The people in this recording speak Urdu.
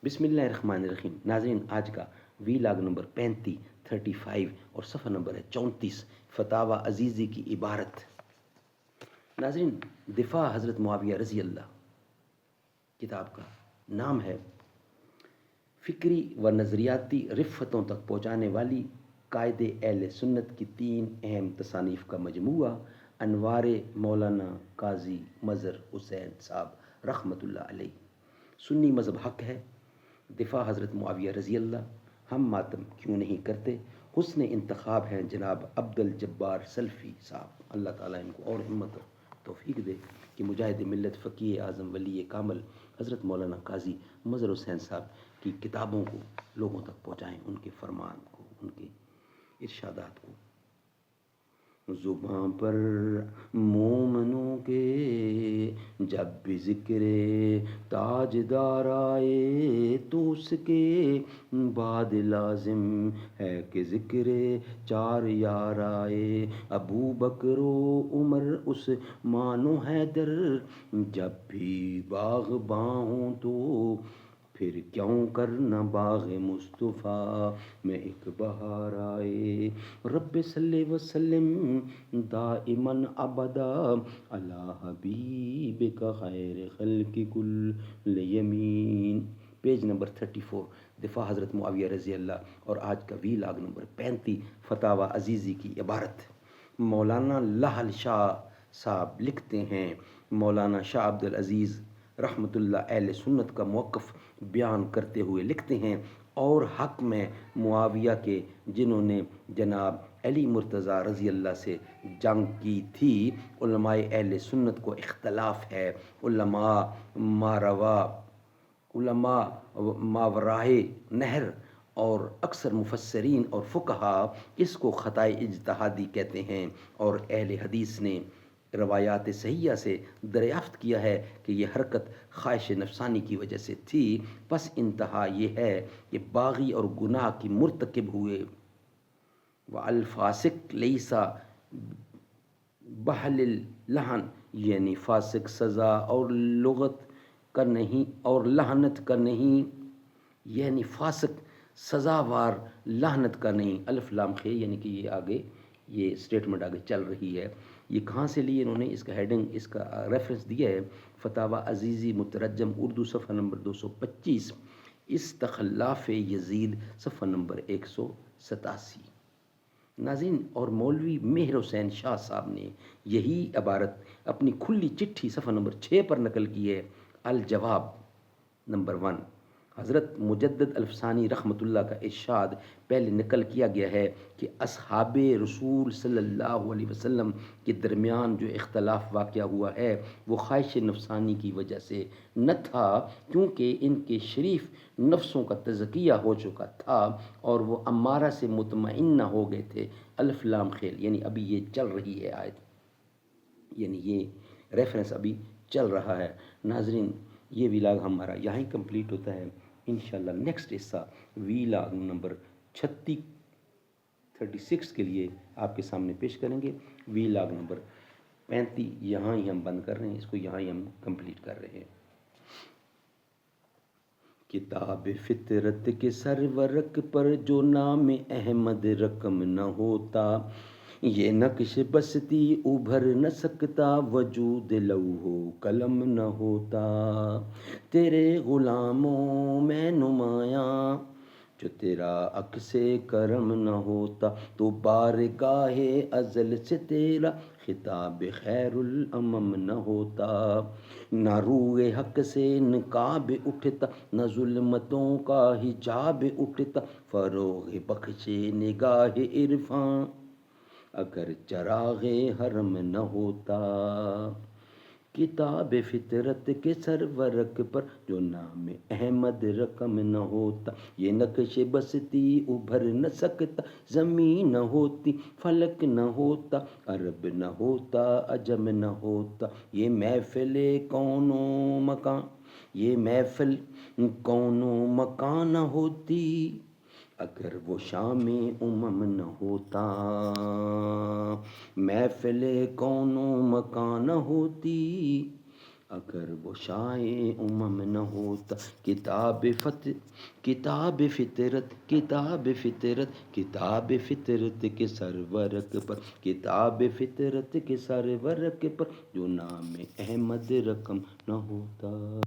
بسم اللہ الرحمن الرحیم. ناظرین، آج کا وی لاگ نمبر 35 اور صفحہ نمبر ہے 34، فتاوی عزیزی کی عبارت. ناظرین، دفاع حضرت معاویہ رضی اللہ کتاب کا نام ہے. فکری و نظریاتی رفتوں تک پہنچانے والی قائد اہل سنت کی 3 اہم تصانیف کا مجموعہ. انوار مولانا قاضی مظہر حسین صاحب رحمۃ اللہ علیہ. سنی مذہب حق ہے، دفاع حضرت معاویہ رضی اللہ. ہم ماتم کیوں نہیں کرتے. حسن انتخاب ہیں جناب عبد الجبار سلفی صاحب. اللہ تعالیٰ ان کو اور ہمت و توفیق دے کہ مجاہد ملت فقیہ اعظم ولی کامل حضرت مولانا قاضی مظہر حسین صاحب کی کتابوں کو لوگوں تک پہنچائیں، ان کے فرمان کو، ان کے ارشادات کو. زباں پر مومنوں کے جب بھی ذکر تاجدار آئے تو اس کے بعد لازم ہے کہ ذکر 4 یار آئے. ابو بکر و عمر عثمان و حیدر جب بھی باغباں ہوں تو پھر کیوں کرنا باغ مصطفیٰ میں ایک بہار آئے. رب صلی وسلم دائماً ابدا علی حبیبک خیر خلق کل یمین. پیج نمبر 34، دفاع حضرت معاویہ رضی اللہ. اور آج کا وی لاگ نمبر 35، فتاوی عزیزی کی عبارت. مولانا لاہل شاہ صاحب لکھتے ہیں، مولانا شاہ عبد العزیز رحمۃ اللہ اہل سنت کا موقف بیان کرتے ہوئے لکھتے ہیں، اور حق میں معاویہ کے جنہوں نے جناب علی مرتضیٰ رضی اللہ سے جنگ کی تھی، علماء اہل سنت کو اختلاف ہے. علماء ماوراء نہر اور اکثر مفسرین اور فقہا اس کو خطائے اجتہادی کہتے ہیں، اور اہل حدیث نے روایات صحیحہ سے دریافت کیا ہے کہ یہ حرکت خواہش نفسانی کی وجہ سے تھی. پس انتہا یہ ہے کہ باغی اور گناہ کی مرتکب ہوئے. والفاسق لیسا بحل اللحن، یعنی فاسق سزا اور لغت کا نہیں اور لعنت کا نہیں، یعنی فاسق سزاوار لعنت کا نہیں. الف لام خے، یعنی کہ یہ آگے یہ سٹیٹمنٹ آگے چل رہی ہے. یہ کہاں سے لیے انہوں نے؟ اس کا ہیڈنگ، اس کا ریفرنس دیا ہے فتاوی عزیزی مترجم اردو صفحہ نمبر 225، استخلاف یزید صفحہ نمبر 187. ناظرین، اور مولوی مہر حسین شاہ صاحب نے یہی عبارت اپنی کھلی چٹھی صفحہ نمبر 6 پر نقل کی ہے. الجواب نمبر 1، حضرت مجدد الفسانی رحمۃ اللہ کا ارشاد پہلے نقل کیا گیا ہے کہ اصحاب رسول صلی اللہ علیہ وسلم کے درمیان جو اختلاف واقع ہوا ہے وہ خواہش نفسانی کی وجہ سے نہ تھا، کیونکہ ان کے شریف نفسوں کا تزکیہ ہو چکا تھا اور وہ امارہ سے مطمئنہ ہو گئے تھے. الف لام خیل، یعنی ابھی یہ چل رہی ہے آیت، یعنی یہ ریفرنس ابھی چل رہا ہے. ناظرین، یہ ویلاگ ہمارا یہاں ہی کمپلیٹ ہوتا ہے. انشاءاللہ نیکسٹ حصہ ویلاگ نمبر 36 کے لیے آپ کے سامنے پیش کریں گے. ویلاگ نمبر 35 یہاں ہی ہم بند کر رہے ہیں، اس کو یہاں ہی ہم کمپلیٹ کر رہے ہیں. کتاب فطرت کے سرورق پر جو نام احمد رقم نہ ہوتا، یہ نقش بستی ابھر نہ سکتا، وجود لوح و قلم نہ ہوتا. تیرے غلاموں میں نمایاں جو تیرا عکس کرم نہ ہوتا، تو بارگاہ ازل سے تیرا خطاب خیر الامم نہ ہوتا. نہ روئے حق سے نقاب اٹھتا، نہ ظلمتوں کا حجاب اٹھتا، فروغ بخش نگاہ عرفاں اگر چراغ حرم نہ ہوتا. کتاب فطرت کے سرورق پر جو نام احمد رقم نہ ہوتا، یہ نقش بستی ابھر نہ سکتا، زمین نہ ہوتی فلک نہ ہوتا، عرب نہ ہوتا عجم نہ ہوتا. یہ محفل کون و مکان، یہ محفل کون و مکان نہ ہوتی، اگر وہ شام امم نہ ہوتا. محفل کون و مکان نہ ہوتی، اگر وہ شائع امم نہ ہوتا، کتاب فطرت کے سرورق پر، کتاب فطرت کے سرورق پر جو نام احمد رقم نہ ہوتا۔